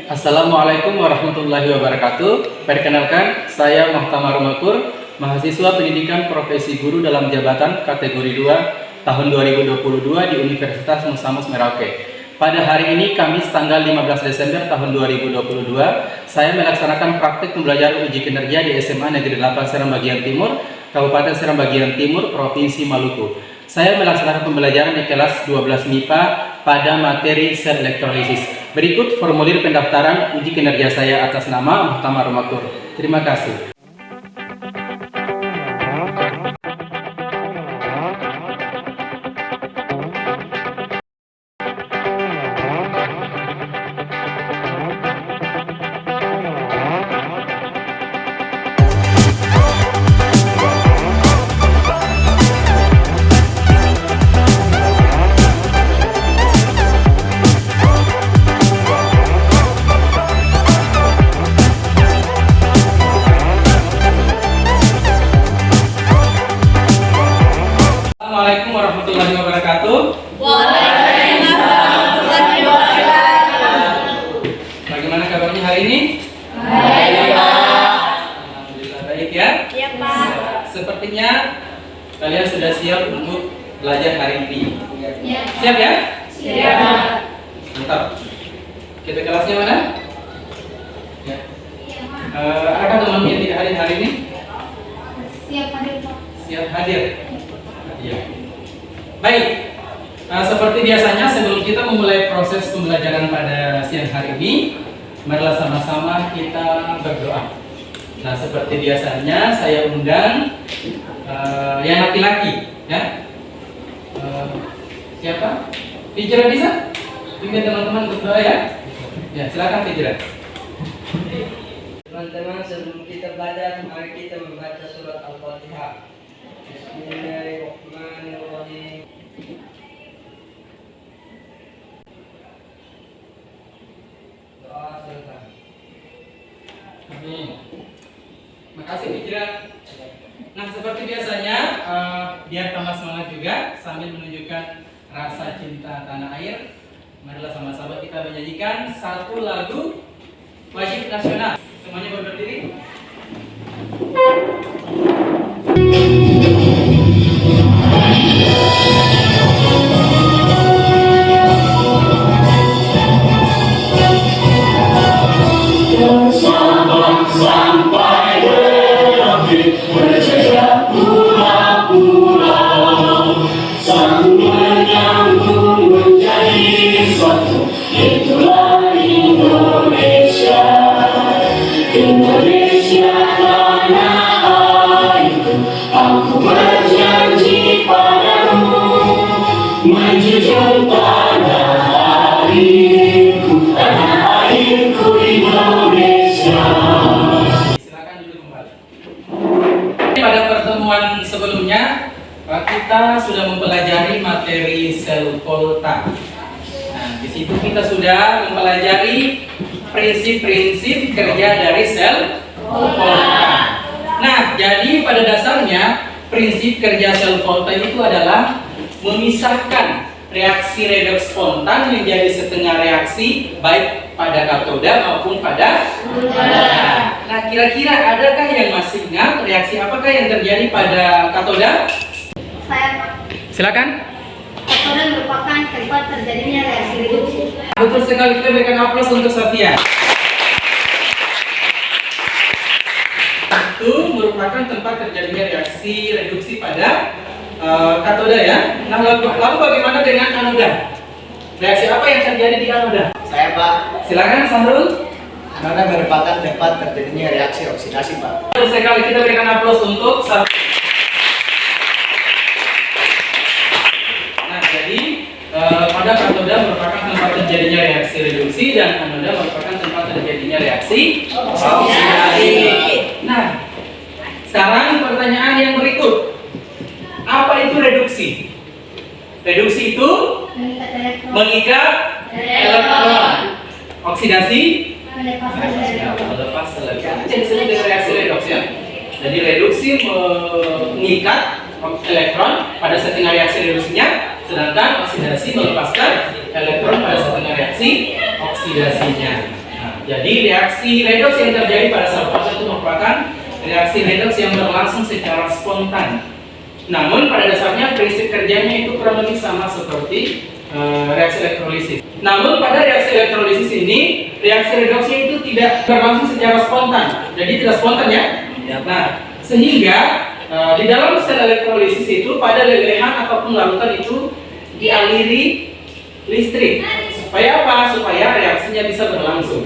Assalamualaikum warahmatullahi wabarakatuh. Perkenalkan, saya Muhtamar Makur, mahasiswa pendidikan profesi guru dalam jabatan kategori 2 tahun 2022 di Universitas Musamus Merauke. Pada hari ini, Kamis tanggal 15 Desember tahun 2022, saya melaksanakan praktik pembelajaran uji kinerja di SMA Negeri 8 Seram Bagian Timur, Kabupaten Seram Bagian Timur, Provinsi Maluku. Saya melaksanakan pembelajaran di kelas 12 MIPA pada materi sel elektrolisis. Berikut formulir pendaftaran uji kinerja saya atas nama Muhtamar Makur. Terima kasih. Assalamualaikum warahmatullahi wabarakatuh. Waalaikumsalam warahmatullahi wabarakatuh. Bagaimana kabarnya hari ini? Baik, Pak. Alhamdulillah baik ya. Iya, Pak. Sepertinya kalian sudah siap untuk belajar hari ini. Ya. Siap ya? Siap. Mantap. Kita kelasnya mana? Ya. Adakah teman yang tidak hadir hari ini? Siap hadir, Pak. Siap hadir. Ya. Baik, seperti biasanya sebelum kita memulai proses pembelajaran pada siang hari ini, marilah sama-sama kita berdoa. Nah, seperti biasanya saya undang yang laki-laki, ya. Siapa? Fijra bisa? Pimpin teman-teman berdoa ya. Ya, silakan Fijra. Teman-teman, sebelum kita belajar, mari kita membaca surat Al-Fatihah. Bismillahirrahmanirrahim. Doa selesai. Amin. Makasih Fijra. Nah, seperti biasanya, biar tambah semangat juga sambil menunjukkan rasa cinta tanah air, marilah sama-sama kita menyanyikan satu lagu wajib nasional. Semuanya berdiri. Sampai berakhir berjaya pulau-pulau, sang menyambung menjadi satu, itulah Indonesia. Indonesia tanah airku, aku berjanji padamu, menjunjung tanah airku Indonesia. Silakan duduk kembali. Pada pertemuan sebelumnya, kita sudah mempelajari materi sel volta. Nah, di situ kita sudah mempelajari prinsip-prinsip kerja dari sel volta. Nah, jadi pada dasarnya prinsip kerja sel volta itu adalah memisahkan reaksi redoks spontan menjadi setengah reaksi baik pada katoda maupun pada anoda. Nah, kira-kira adakah yang masih ingat reaksi apakah yang terjadi pada katoda? Saya, Pak. Silakan. Katoda merupakan tempat terjadinya reaksi reduksi. Betul sekali, kita berikan aplaus untuk Safia. Itu merupakan tempat terjadinya reaksi reduksi pada katoda ya. Nah, lalu bagaimana dengan anoda? Reaksi apa yang terjadi di anoda? Saya, Pak. Silakan Sahrul. Anoda merupakan tempat terjadinya reaksi oksidasi, Pak. Betul sekali, kita berikan aplaus untuk Sahrul. Nah, jadi pada katoda merupakan tempat terjadinya reaksi reduksi dan anoda merupakan tempat terjadinya reaksi oksidasi. Nah, sekarang pertanyaan yang berikut. Apa itu reduksi? Reduksi itu Mengikat elektron. mengikat elektron. Oksidasi Melepas elektron. melepas elektron. Jadi disebut dengan reaksi redoks ya. Jadi reduksi mengikat elektron pada setengah reaksi reduksinya, sedangkan oksidasi melepaskan elektron pada setengah reaksi oksidasinya. Nah, Jadi reaksi redoks yang terjadi pada sel volta itu merupakan reaksi redoks yang berlangsung secara spontan. Namun pada dasarnya prinsip kerjanya itu kurang lebih sama seperti reaksi elektrolisis. Namun pada reaksi elektrolisis ini reaksi redoksnya itu tidak berlangsung secara spontan. Jadi tidak spontan ya. Nah, sehingga di dalam sel elektrolisis itu pada lelehan ataupun larutan itu dialiri listrik. Supaya apa? Supaya reaksinya bisa berlangsung.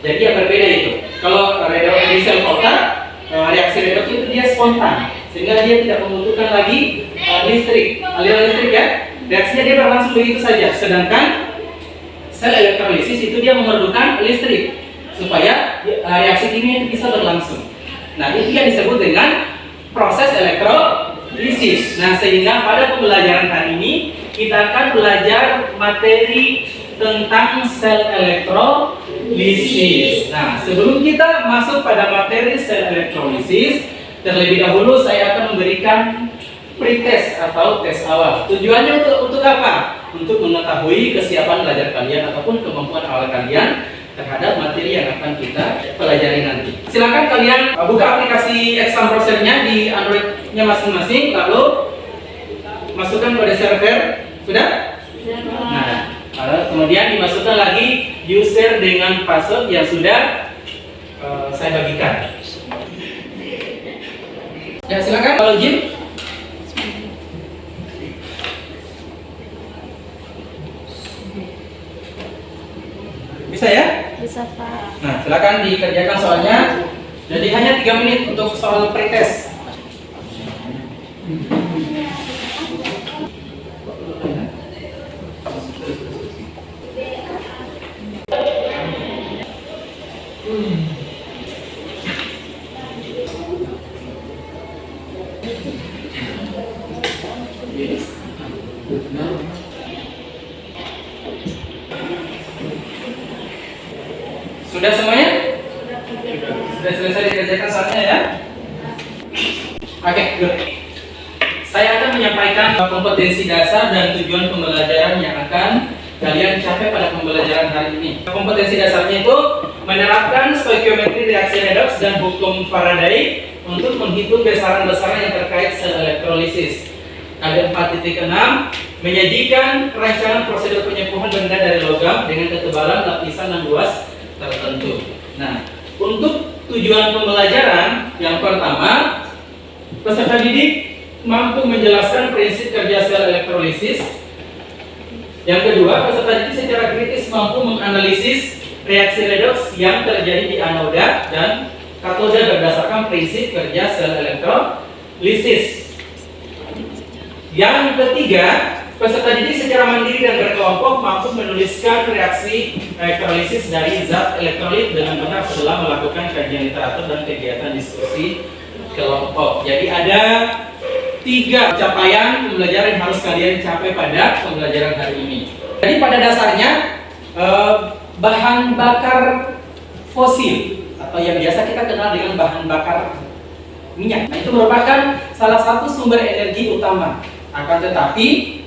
Jadi yang berbeda itu. Kalau di sel volta, reaksi redoks itu dia spontan, sehingga dia tidak membutuhkan lagi listrik, aliran listrik ya. Reaksinya dia berlangsung begitu saja. Sedangkan sel elektrolisis itu dia memerlukan listrik supaya reaksi kimia itu bisa berlangsung. Nah, itu yang disebut dengan proses elektrolisis. Nah, sehingga pada pembelajaran hari ini kita akan belajar materi tentang sel elektrolisis. Nah, sebelum kita masuk pada materi sel elektrolisis, terlebih dahulu saya akan memberikan pretest atau tes awal. Tujuannya untuk apa? Untuk mengetahui kesiapan belajar kalian ataupun kemampuan awal kalian terhadap materi yang akan kita pelajari nanti. Silakan kalian buka aplikasi exam browsernya di Android-nya masing-masing, lalu masukkan kode server. Sudah? Nah, kemudian dimasukkan lagi user dengan password yang sudah saya bagikan. Ya, silakan kalau Jim. Bisa ya? Bisa, Pak. Nah, silakan dikerjakan soalnya. Jadi hanya 3 menit untuk soal pretest. Sudah semuanya? Sudah selesai dikerjakan soalnya ya? Oke, good. Saya akan menyampaikan kompetensi dasar dan tujuan pembelajaran yang akan kalian capai pada pembelajaran hari ini. Kompetensi dasarnya itu menerapkan stoikiometri reaksi redoks dan hukum Faraday untuk menghitung besaran-besaran yang terkait sel elektrolisis. Ada 4.6, menyajikan rancangan prosedur penyembuhan benda dari logam dengan ketebalan lapisan dan luas tertentu. Nah, untuk tujuan pembelajaran yang pertama, peserta didik mampu menjelaskan prinsip kerja sel elektrolisis. Yang kedua, peserta didik secara kritis mampu menganalisis reaksi redoks yang terjadi di anoda dan katoda berdasarkan prinsip kerja sel elektrolisis. Yang ketiga, peserta didik secara mandiri dan berkelompok mampu menuliskan reaksi elektrolisis dari zat elektrolit dengan benar setelah melakukan kajian literatur dan kegiatan diskusi kelompok. Jadi ada 3 capaian pembelajaran yang harus kalian capai pada pembelajaran hari ini. Jadi pada dasarnya bahan bakar fosil atau yang biasa kita kenal dengan bahan bakar minyak, nah, itu merupakan salah satu sumber energi utama. Akan tetapi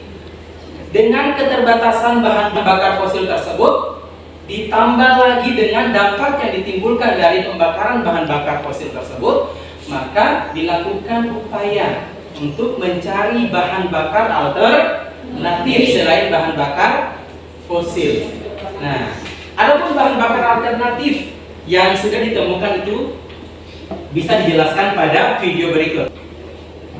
dengan keterbatasan bahan bakar fosil tersebut, ditambah lagi dengan dampak yang ditimbulkan dari pembakaran bahan bakar fosil tersebut, maka dilakukan upaya untuk mencari bahan bakar alternatif selain bahan bakar fosil. Nah, adapun bahan bakar alternatif yang sudah ditemukan itu bisa dijelaskan pada video berikut.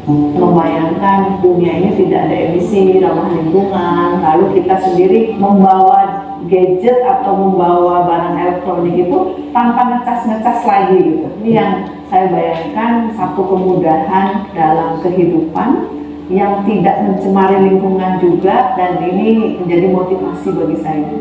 Membayangkan dunia ini tidak ada emisi, ramah lingkungan, lalu kita sendiri membawa gadget atau membawa barang elektronik itu tanpa ngecas-ngecas lagi gitu. Ini yang saya bayangkan satu kemudahan dalam kehidupan yang tidak mencemari lingkungan juga, dan ini menjadi motivasi bagi saya.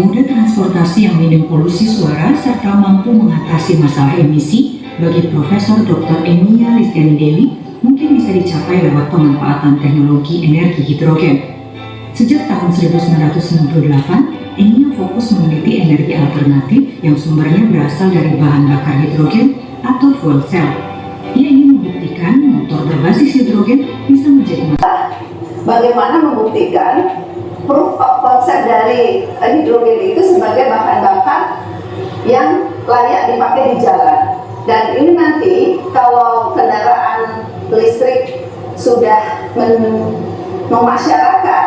Moda transportasi yang minim polusi suara serta mampu mengatasi masalah emisi bagi Profesor Dr. Emilia Listiani Dewi mungkin bisa dicapai lewat pemanfaatan teknologi energi hidrogen. Sejak tahun 1998, Emilia fokus meneliti energi alternatif yang sumbernya berasal dari bahan bakar hidrogen atau fuel cell. Ia ingin membuktikan motor berbasis bagaimana membuktikan proof of concept dari hidrogen itu sebagai bahan bakar yang layak dipakai di jalan. Dan ini nanti kalau kendaraan listrik sudah memasyarakat,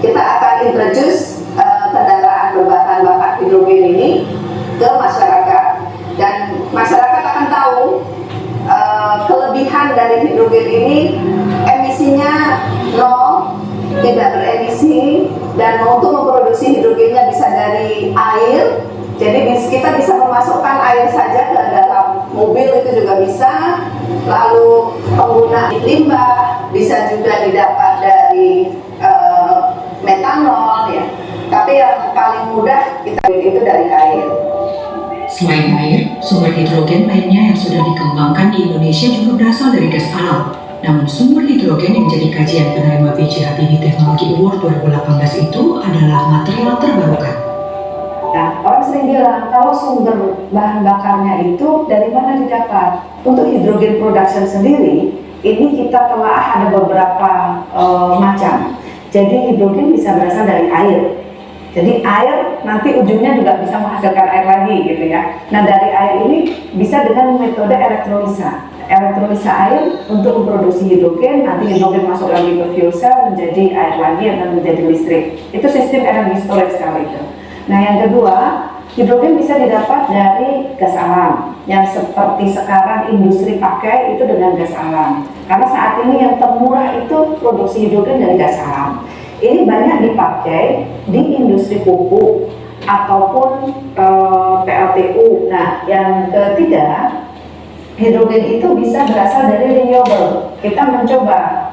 kita akan introduce kendaraan berbahan bakar hidrogen ini ke masyarakat, dan masyarakat akan tahu kelebihan dari hidrogen ini, emisinya nol, tidak beremisi, dan untuk memproduksi hidrogennya bisa dari air. Jadi kita bisa memasukkan air saja ke dalam mobil, itu juga bisa. Lalu pengguna limbah bisa juga didapat dari metanol, ya. Tapi yang paling mudah kita itu dari air. Selain air, sumber hidrogen lainnya yang sudah dikembangkan di Indonesia juga berasal dari gas alam. Namun sumber hidrogen yang menjadi kajian penerima B.J. Habibie Technology Award 2018 itu adalah material terbarukan. Nah, orang sering bilang kalau sumber bahan bakarnya itu dari mana didapat? Untuk hidrogen production sendiri, ini kita telah ada beberapa macam. Jadi hidrogen bisa berasal dari air. Jadi air nanti ujungnya juga bisa menghasilkan air lagi gitu ya. Nah, dari air ini bisa dengan metode elektrolisa. Elektrolisa air untuk memproduksi hidrogen, nanti hidrogen masuk lagi ke fuel cell menjadi air lagi dan menjadi listrik. Itu sistem energi storage kalau itu. Nah, yang kedua, hidrogen bisa didapat dari gas alam, yang seperti sekarang industri pakai itu dengan gas alam. Karena saat ini yang termurah itu produksi hidrogen dari gas alam. Ini banyak dipakai di industri pupuk ataupun PLTU. Nah, yang ketiga, hidrogen itu bisa berasal dari renewable. Kita mencoba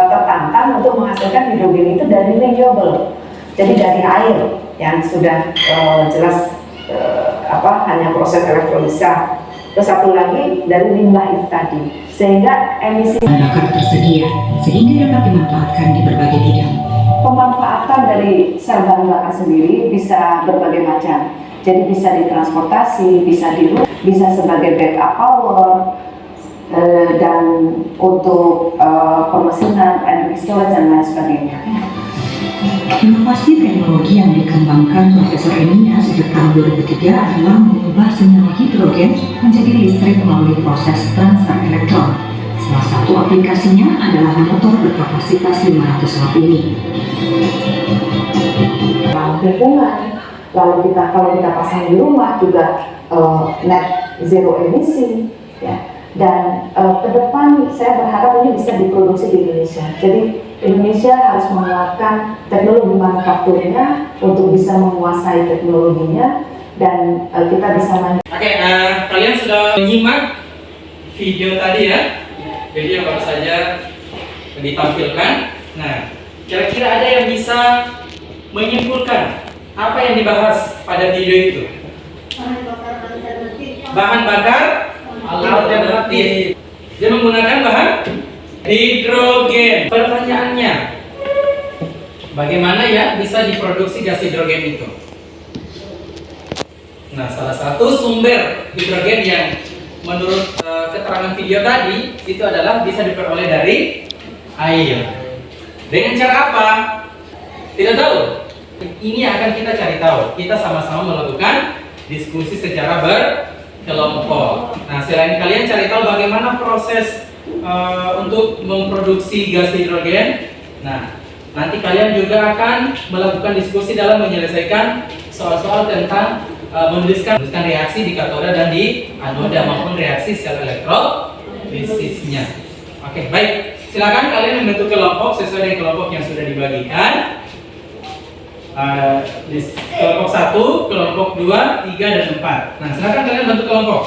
tertantang untuk menghasilkan hidrogen itu dari renewable. Jadi dari air yang sudah jelas hanya proses elektrolisa. Terus satu lagi dari limbah itu tadi, sehingga emisi Bahan bakar tersedia sehingga dapat dimanfaatkan di berbagai bidang. pemanfaatan dari sel bahan bakar sendiri bisa berbagai macam. Jadi bisa ditransportasi, bisa sebagai backup power, dan untuk pemesinan, energi storage dan lain sebagainya. Inovasi teknologi yang dikembangkan Profesor Emilia sejak tahun 2003 adalah mengubah sinyal hidrogen menjadi listrik melalui proses transfer elektron. Salah satu aplikasinya adalah motor berkapasitas 500 watt ini. Lingkungan, lalu kalau kita pasang di rumah juga net zero emisi, ya. Dan ke depan saya berharap ini bisa diproduksi di Indonesia. Jadi Indonesia harus menguatkan teknologi manufakturnya untuk bisa menguasai teknologinya, dan kita bisa Oke, kalian sudah menyimak video tadi ya, video yang baru saja ditampilkan. Nah, kira-kira ada yang bisa menyimpulkan apa yang dibahas pada video itu? Bahan bakar alternatif. Bahan bakar alternatif. Dia menggunakan bahan hidrogen. Pertanyaannya, bagaimana ya bisa diproduksi gas hidrogen itu? Nah, salah satu sumber hidrogen yang menurut keterangan video tadi itu adalah bisa diperoleh dari air. Dengan cara apa? Tidak tahu. Ini akan kita cari tahu. Kita sama-sama melakukan diskusi secara berkelompok. Nah, selain kalian cari tahu bagaimana proses untuk memproduksi gas hidrogen, nah nanti kalian juga akan melakukan diskusi dalam menyelesaikan soal-soal tentang menuliskan reaksi di katoda dan di anoda maupun reaksi sel elektrofisisnya. Oke, baik. Silakan kalian membentuk kelompok sesuai dengan kelompok yang sudah dibagikan. Di kelompok 1, kelompok 2, 3, dan 4. Nah, silakan kalian bentuk kelompok.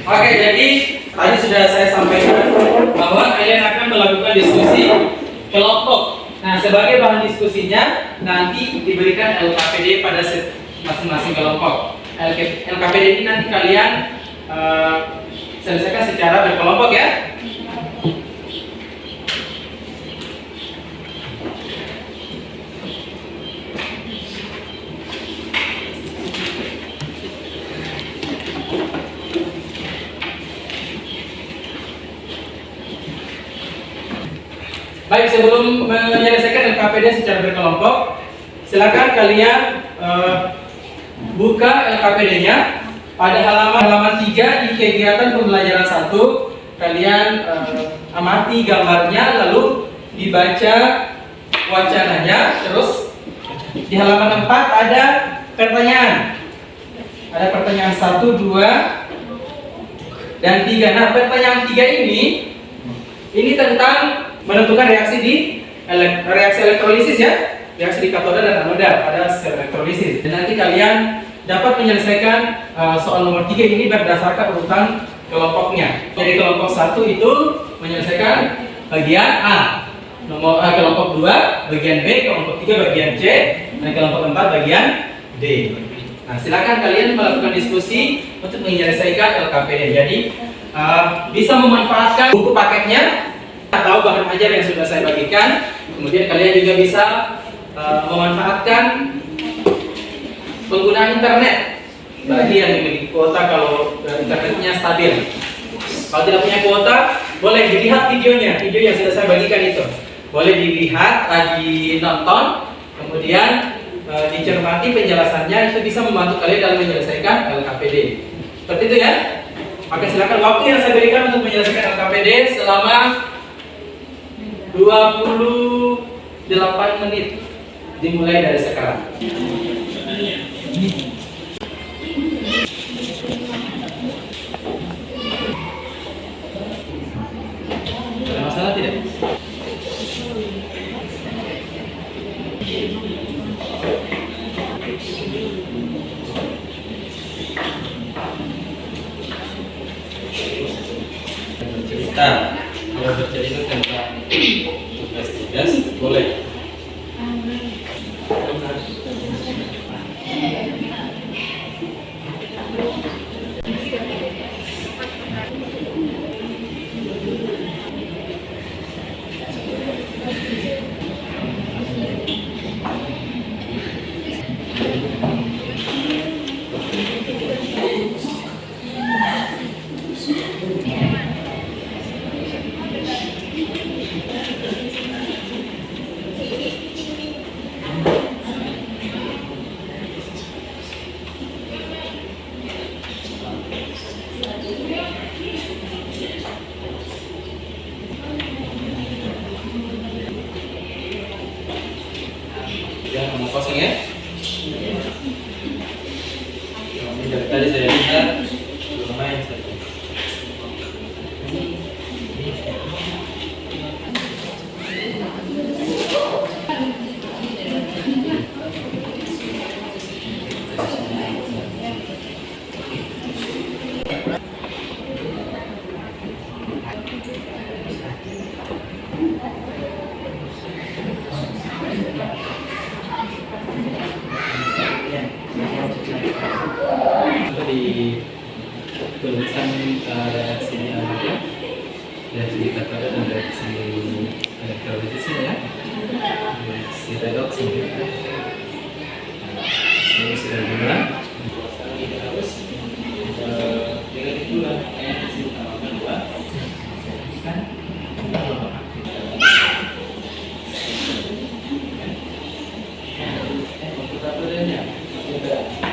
Oke, jadi tadi sudah saya sampaikan bahwa kalian akan melakukan diskusi kelompok. Nah, sebagai bahan diskusinya nanti diberikan LKPD pada masing-masing kelompok. LKPD ini nanti kalian selesaikan secara berkelompok ya. Baik, sebelum menyelesaikan LKPD secara berkelompok, silakan kalian buka LKPD-nya pada halaman 3 di kegiatan pembelajaran 1. Kalian amati gambarnya, lalu dibaca wacananya. Terus di halaman 4 ada pertanyaan. Ada pertanyaan 1, 2, dan 3. Nah, pertanyaan 3 ini tentang menentukan reaksi di reaksi elektrolisis ya, reaksi di katoda dan anoda pada sel elektrolisis. Dan nanti kalian dapat menyelesaikan soal nomor 3 ini berdasarkan urutan kelompoknya. Jadi kelompok 1 itu menyelesaikan bagian A, kelompok 2 bagian B, kelompok 3 bagian C, dan kelompok 4 bagian D. Nah, silakan kalian melakukan diskusi untuk menyelesaikan LKPD. Jadi bisa memanfaatkan buku paketnya atau bahan ajar yang sudah saya bagikan. Kemudian kalian juga bisa memanfaatkan penggunaan internet bagi yang memiliki kuota kalau internetnya stabil. Kalau tidak punya kuota, boleh dilihat videonya, video yang sudah saya bagikan itu. Boleh dilihat, dinonton, kemudian dicermati penjelasannya, itu bisa membantu kalian dalam menyelesaikan LKPD. Seperti itu ya. Maka silakan, waktu yang saya berikan untuk menyelesaikan LKPD selama 28 menit dimulai dari sekarang. Ada masalah tidak? Kalau bercerita tentang tugas-tugas boleh. Jangan ngomong kosong ya. Dari tadi saya lihat lumayan satu. Di tulisan reaksinya ada reaksi di katoda dan reaksi elektrolisis ya, reaksi redox ini. Ini sudah diulang. Harus tidak diulang. Reaksi utama kedua kan. Untuk katodanya sudah.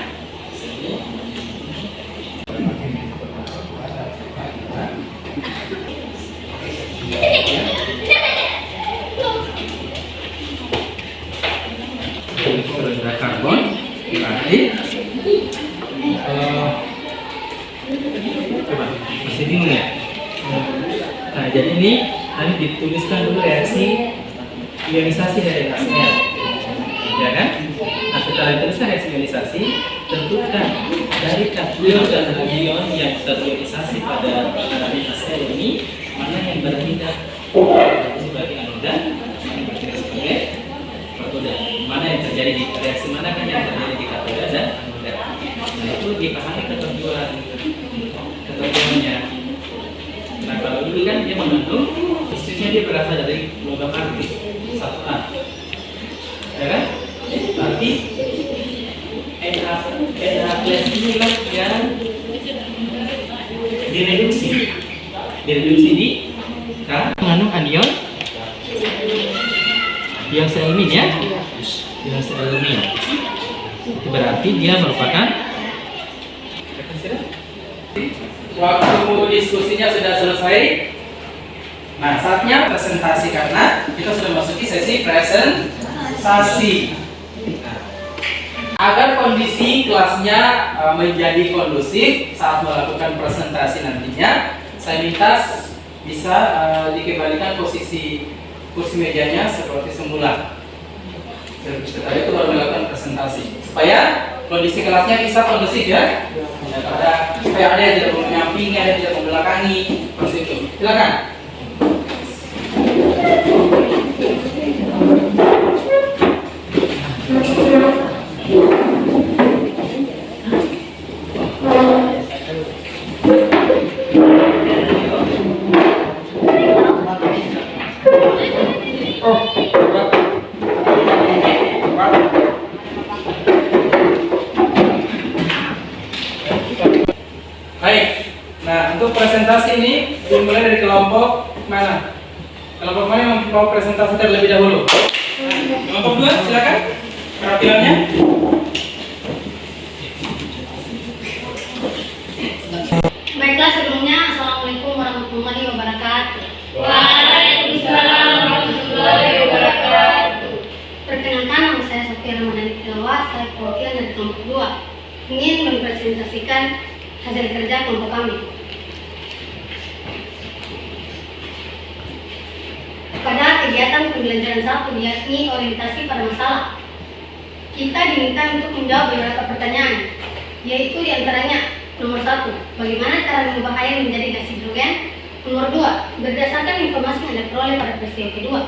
Karbon berarti coba masih bingung ya. Nah, jadi ini tadi dituliskan dulu reaksi ionisasi dari HCl, ya kan? Nah, setelah dituliskan reaksi ionisasi, tentukan dari kation dan anion yang terionisasi pada HCl ini mana yang berpindah sebagai anoda, sebagai katoda. Mana yang terjadi di reaksi mana kan yang terjadi di katoda dan anoda. Nah, itu dipahami ketentuannya. Nah, kalau ini kan dia mengandung, istilahnya dia berasal dari logam aktif 1A, ya kan? Berarti NH+ inilah yang direduksi di mengandung anion Diaseilmin ya? Diaseilmin. Itu berarti dia merupakan waktu diskusinya sudah selesai. Nah, saatnya presentasi karena kita sudah masuki sesi presentasi. Nah, agar kondisi kelasnya menjadi kondusif saat melakukan presentasi nantinya, saya minta bisa dikembalikan posisi kursi mejanya seperti semula. Setelah itu baru melakukan presentasi supaya kondisi kelasnya bisa kondusif ya. Supaya ada yang tidak menyampingi, ada yang tidak membelakangi, seperti itu. Silakan. Baik, nah untuk presentasi ini dimulai dari kelompok mana? Kelompok mana yang mau presentasi terlebih dahulu? Kelompok 2, silakan. Perwakilannya. Baiklah, sebelumnya Assalamualaikum warahmatullahi wabarakatuh. Waalaikumsalam warahmatullahi wabarakatuh. Perkenalkan, nama saya Sofia Ramadhani Tilawa, saya perwakilan dari kelompok 2. Ingin mempresentasikan hasil kerja kelompok kami. Pada kegiatan pembelajaran 1, yakni orientasi pada masalah, kita diminta untuk menjawab beberapa pertanyaan, yaitu diantaranya: nomor 1, bagaimana cara mengubah air menjadi gas hidrogen? Nomor 2, berdasarkan informasi yang Anda peroleh pada peristiwa kedua,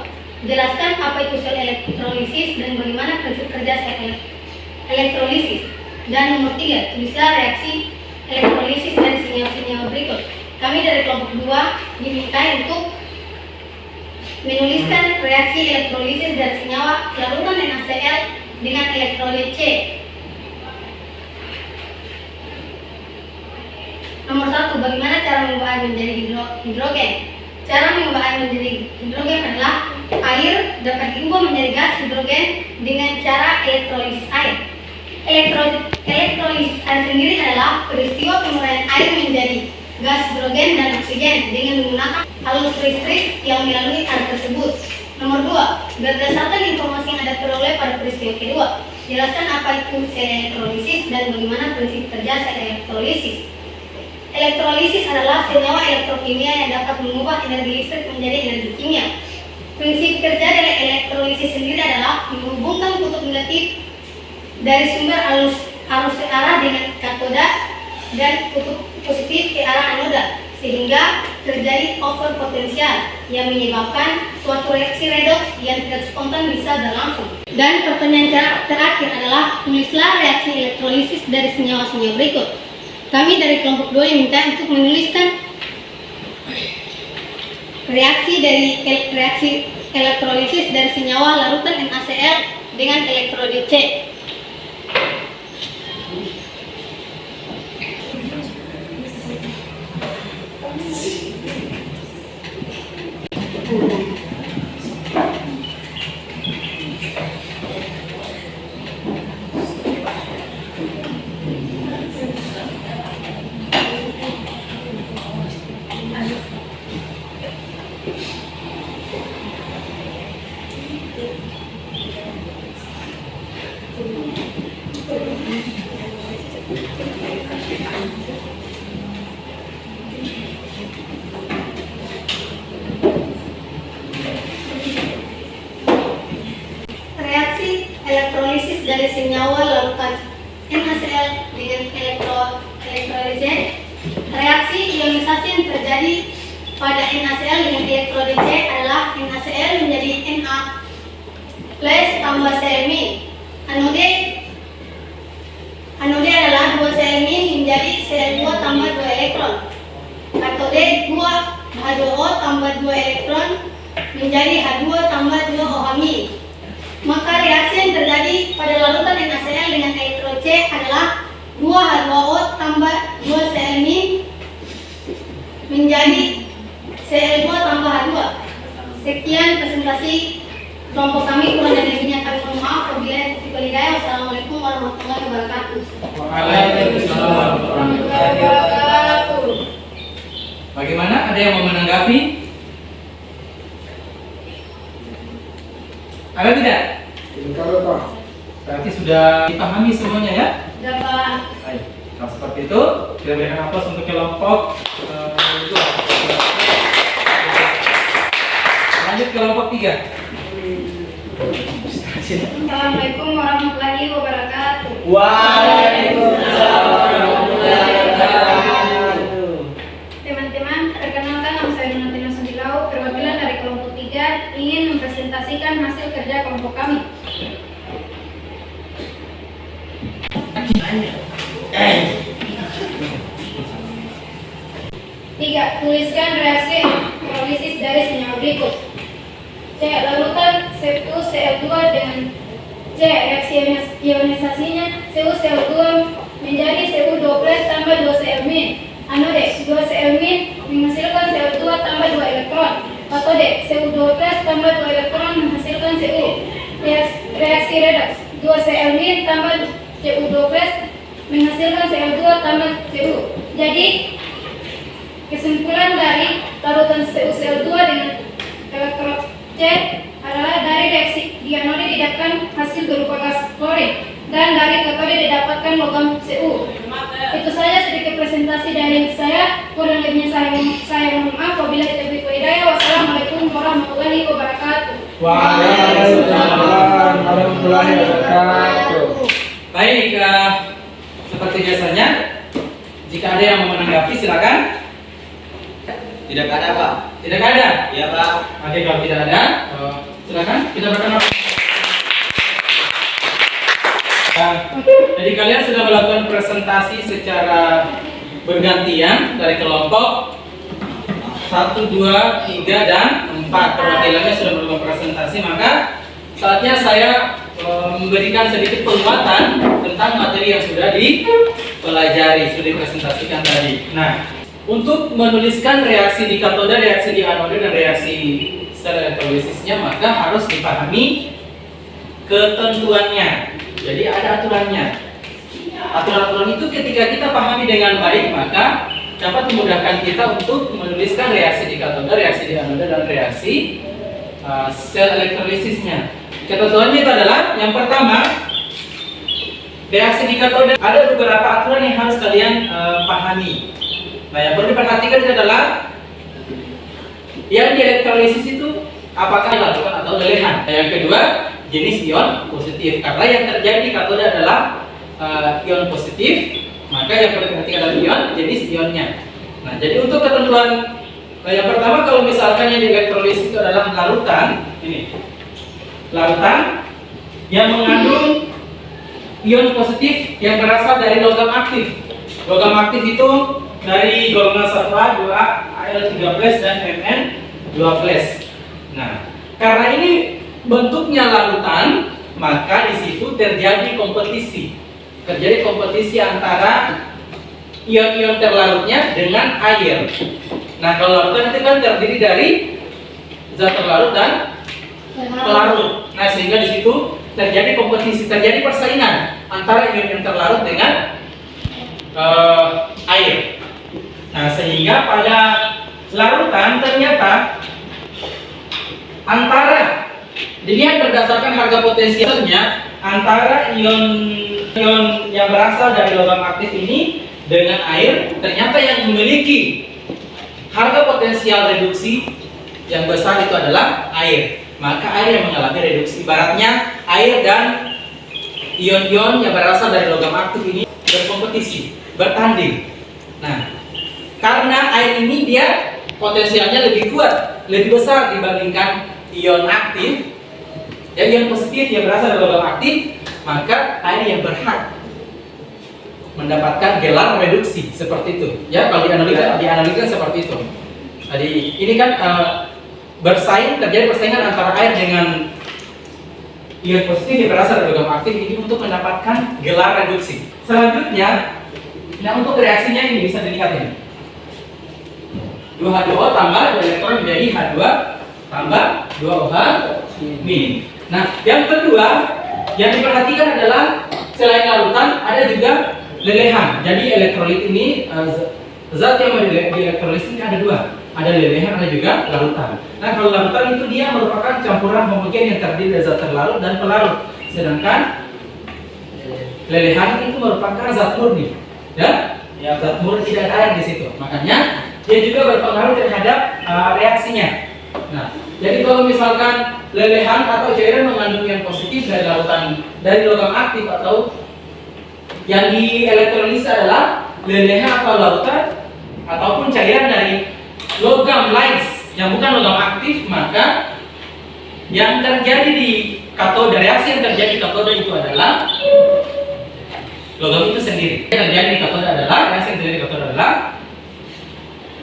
jelaskan apa itu sel elektrolisis dan bagaimana prinsip kerja sel elektrolisis. Dan nomor 3, tulislah reaksi elektrolisis dari senyawa-senyawa berikut. Kami dari kelompok 2 diminta untuk menuliskan reaksi elektrolisis dari senyawa larutan NaCl dengan elektrolit C. Nomor 1, bagaimana cara mengubah air menjadi hidrogen? Cara mengubah air menjadi hidrogen adalah air dapat diubah menjadi gas hidrogen dengan cara elektrolisis air. Elektrolisis air sendiri adalah peristiwa penguraian air menjadi gas hidrogen dan oksigen dengan menggunakan arus listrik yang melalui air tersebut. Nomor 2, berdasarkan informasi yang Anda peroleh pada peristiwa kedua, jelaskan apa itu sel elektrolisis dan bagaimana prinsip kerja sel elektrolisis. Elektrolisis adalah senyawa elektrokimia yang dapat mengubah energi listrik menjadi energi kimia. Prinsip kerja dari elektrolisis sendiri adalah menghubungkan kutub negatif dari sumber arus ke arah dengan katoda dan kutub positif ke arah anoda, sehingga terjadi overpotensial yang menyebabkan suatu reaksi redoks yang tidak spontan bisa berlangsung. Dan pertanyaan terakhir adalah tulislah reaksi elektrolisis dari senyawa-senyawa berikut. Kami dari kelompok 2 diminta untuk menuliskan reaksi elektrolisis dari senyawa larutan NaCl dengan elektrolit C. Elektrolisis dari senyawa larutan NaCl dengan elektrolit C. Reaksi ionisasi yang terjadi pada NaCl dengan elektrolit C adalah NaCl menjadi Na plus tambah Cl-. Anode adalah 2 Cl- menjadi Cl2 tambah 2 elektron. Katode 2H2O tambah 2 elektron menjadi H2 tambah 2 OH-. Maka reaksi yang terjadi pada larutan NaCl dengan elektrolit C adalah 2H2O tambah 2 Cl- menjadi Cl2 tambah H2. Sekian presentasi Kelompok kami kurang dan lebihnya kami mohon maaf. Wabillahi taufiq wal hidayah. Wassalamualaikum warahmatullahi wabarakatuh. Waalaikumsalam warahmatullahi wabarakatuh. Bagaimana? Ada yang mau menanggapi? Ada tidak? Kalau Pak. Berarti sudah dipahami semuanya ya? Dapat. Baik. Kalau seperti itu, kita berikan aplaus untuk kelompok 2. Lanjut kelompok 3. Assalamualaikum warahmatullahi wabarakatuh. Waalaikumsalam warahmatullahi wabarakatuh. Teman-teman, perkenalkan nama saya Donatina Sundilau, perwakilan dari kelompok 3 ingin mempresentasikan hasil kerja kelompok kami. Tiga, tuliskan reaksi elektrolisis dari senyawa berikut. C. Larutan Cu-Cl2 dengan C. Reaksi ionisasinya CuCl2 menjadi Cu2+ tambah 2Cl-. Anode 2Cl- menghasilkan Cl2 tambah 2 elektron. Katode Cu2+ tambah 2 elektron menghasilkan Cu. Reaksi redoks 2Cl- tambah Cu2+ menghasilkan Cl2 tambah Cu. Jadi kesimpulan dari larutan CuCl2 dengan elektrod C adalah dari reaksi di anode didapatkan hasil berupa gas klorin dan dari katode didapatkan logam Cu. Itu saja sedikit presentasi dari saya. Kurang lebihnya saya mohon maaf. Wabillahi taufiq wal hidayah. Wassalamualaikum warahmatullahi wabarakatuh. Waalaikumsalam warahmatullahi wabarakatuh. Baik, seperti biasanya, jika ada yang mau menanggapi silakan. Tidak ada, Pak. Tidak ada? Iya, Pak. Oke, kalau tidak ada, silakan kita berkenal. Jadi kalian sudah melakukan presentasi secara bergantian dari kelompok 1, 2, 3, dan 4. Perwakilannya sudah melakukan presentasi, maka saatnya saya memberikan sedikit penguatan tentang materi yang sudah dipelajari, sudah dipresentasikan tadi. Nah, untuk menuliskan reaksi di katode, reaksi di anode, dan reaksi sel elektrolisisnya, maka harus dipahami ketentuannya. Jadi ada aturannya. Aturan-aturan itu ketika kita pahami dengan baik, maka dapat memudahkan kita untuk menuliskan reaksi di katode, reaksi di anode, dan reaksi sel elektrolisisnya. Ketentuannya itu adalah yang pertama, reaksi di katode ada beberapa aturan yang harus kalian pahami. Nah, yang perlu diperhatikan itu adalah yang di elektrolisis itu apakah dilakukan atau lelehan. Nah, yang kedua, jenis ion positif. Karena yang terjadi di katode adalah ion positif, maka yang perlu diperhatikan adalah ion, jenis ionnya. Nah, jadi untuk ketentuan yang pertama, kalau misalkan yang di elektrolisis itu adalah larutan, ini larutan yang mengandung ion positif yang berasal dari logam aktif. Logam aktif itu dari golongan 1A, 2A, Al3+, dan Mn2+. Nah, karena ini bentuknya larutan, maka di situ terjadi kompetisi. Terjadi kompetisi antara ion-ion terlarutnya dengan air. Nah, kalau larutan itu kan terdiri dari zat terlarut dan pelarut. Nah, sehingga di situ terjadi kompetisi, terjadi persaingan antara ion-ion terlarut dengan air. Nah, sehingga pada larutan ternyata antara dilihat berdasarkan harga potensialnya antara ion yang berasal dari logam aktif ini dengan air, ternyata yang memiliki harga potensial reduksi yang besar itu adalah air. Maka air yang mengalami reduksi. Ibaratnya air dan ion-ion yang berasal dari logam aktif ini berkompetisi, bertanding. Nah, karena air ini dia potensialnya lebih kuat, lebih besar dibandingkan ion aktif, ya, ion positif yang berasal dari logam aktif, maka air yang berhak mendapatkan gelar reduksi seperti itu. Ya, kalau dianalisa seperti itu. Jadi ini kan terjadi persaingan antara air dengan ion positif yang berasal dari logam aktif ini untuk mendapatkan gelar reduksi. Selanjutnya, nah untuk reaksinya ini bisa dilihat ini. 2H2O tambah 2 elektron menjadi H2 tambah 2OH minim. Nah, yang kedua yang diperhatikan adalah selain larutan ada juga lelehan. Jadi elektrolit ini zat yang di elektrolit ini ada dua. Ada lelehan, ada juga larutan. Nah, kalau larutan itu dia merupakan campuran homogen yang terdiri dari zat terlarut dan pelarut. Sedangkan lelehan itu merupakan zat murni. Ya, zat murni, tidak ada air di situ. Makanya dia juga berpengaruh terhadap reaksinya. Nah, jadi kalau misalkan lelehan atau cairan mengandung ion positif dari larutan dari logam aktif atau yang di elektrolisa adalah lelehan atau larutan ataupun cairan dari logam lain yang bukan logam aktif, maka yang terjadi di katode, reaksi yang terjadi di katode itu adalah logam itu sendiri. Yang terjadi di katode adalah reaksi yang terjadi di katode adalah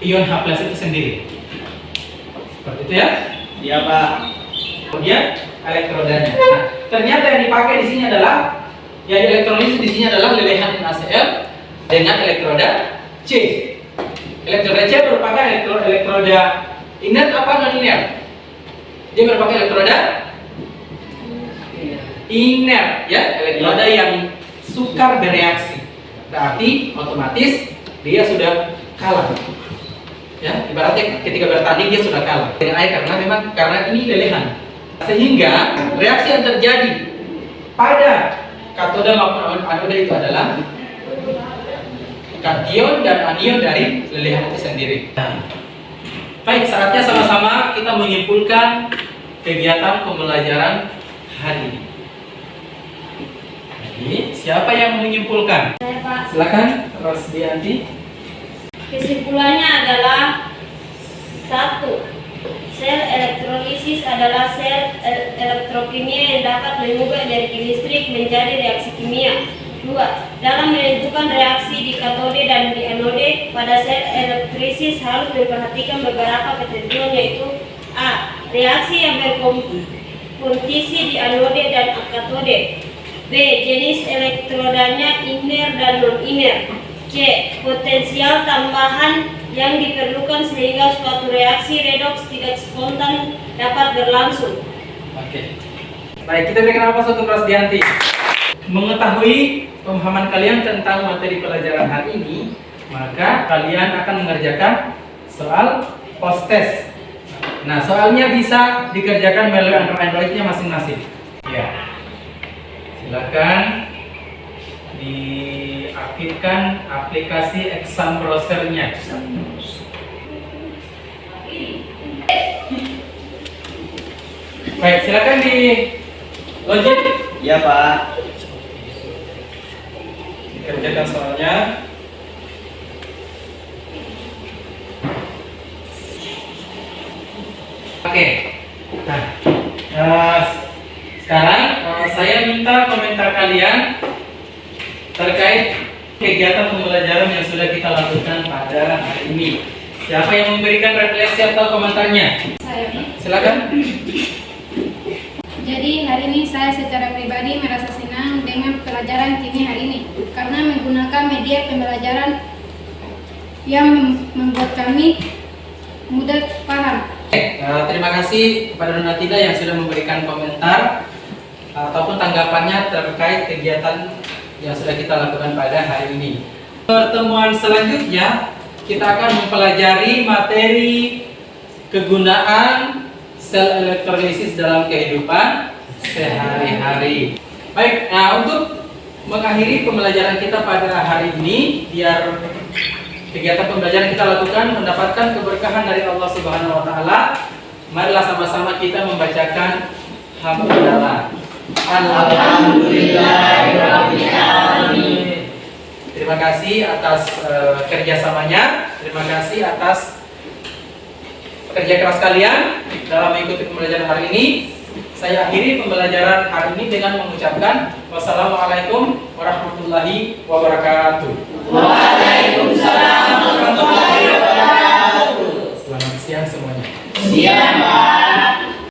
ion H+ itu sendiri. Seperti itu ya? Iya, Pak. Kemudian elektrodanya. Nah, ternyata yang dipakai di sini adalah yang elektrolisis di sini adalah lelehan NaCl dengan elektroda C. Elektroda C merupakan elektroda inert apa non inert? Dia merupakan elektroda inert, ya, elektroda yang sukar bereaksi. Berarti otomatis dia sudah kalah. Ya, ibaratnya ketika bertanding dia sudah kalah dengan air karena ini lelehan. Sehingga reaksi yang terjadi pada katode maupun anode itu adalah kation dan anion dari lelehan itu sendiri. Baik, saatnya sama-sama kita menyimpulkan kegiatan pembelajaran hari ini. Jadi, siapa yang menyimpulkan? Saya, Pak. Silakan, Rosdianti. Kesimpulannya adalah 1. Sel elektrolisis adalah sel elektrokimia yang dapat mengubah energi listrik menjadi reaksi kimia. 2. Dalam menentukan reaksi di katode dan di anode pada sel elektrolisis harus memperhatikan beberapa ketentuan, yaitu A. Reaksi yang berkompetisi di anode dan katode. B. Jenis elektrodanya iner dan non-iner. C. Potensial tambahan yang diperlukan sehingga suatu reaksi redoks tidak spontan dapat berlangsung. Oke. Baik, kita berikan apa untuk Rosdianti? Mengetahui pemahaman kalian tentang materi pelajaran hari ini, maka kalian akan mengerjakan soal post test. Nah, soalnya bisa dikerjakan melalui Android-nya masing-masing. Ya. Silakan diaktifkan aplikasi exam browser-nya. Baik, silakan di login. Ya, Pak. Kerjakan soalnya. Oke. Nah, sekarang saya minta komentar kalian terkait kegiatan pembelajaran yang sudah kita lakukan pada hari ini. Siapa yang memberikan refleksi atau komentarnya? Saya. Silakan. Jadi hari ini saya secara pribadi merasa senang dengan pelajaran kimia hari ini karena menggunakan media pembelajaran yang membuat kami mudah paham. Terima kasih kepada Donatida yang sudah memberikan komentar ataupun tanggapannya terkait kegiatan yang sudah kita lakukan pada hari ini. Pertemuan selanjutnya kita akan mempelajari materi kegunaan sel elektrolisis dalam kehidupan sehari-hari. Baik, nah untuk mengakhiri pembelajaran kita pada hari ini, biar kegiatan pembelajaran kita lakukan mendapatkan keberkahan dari Allah Subhanahu wa taala, marilah sama-sama kita membacakan hamdalah. Alhamdulillahirabbil alamin. Terima kasih atas kerjasamanya, terima kasih atas kerja keras kalian dalam mengikuti pembelajaran hari ini. Saya akhiri pembelajaran hari ini dengan mengucapkan wassalamualaikum warahmatullahi wabarakatuh. Waalaikumsalam warahmatullahi wabarakatuh. Selamat siang semuanya. Siang, Pak.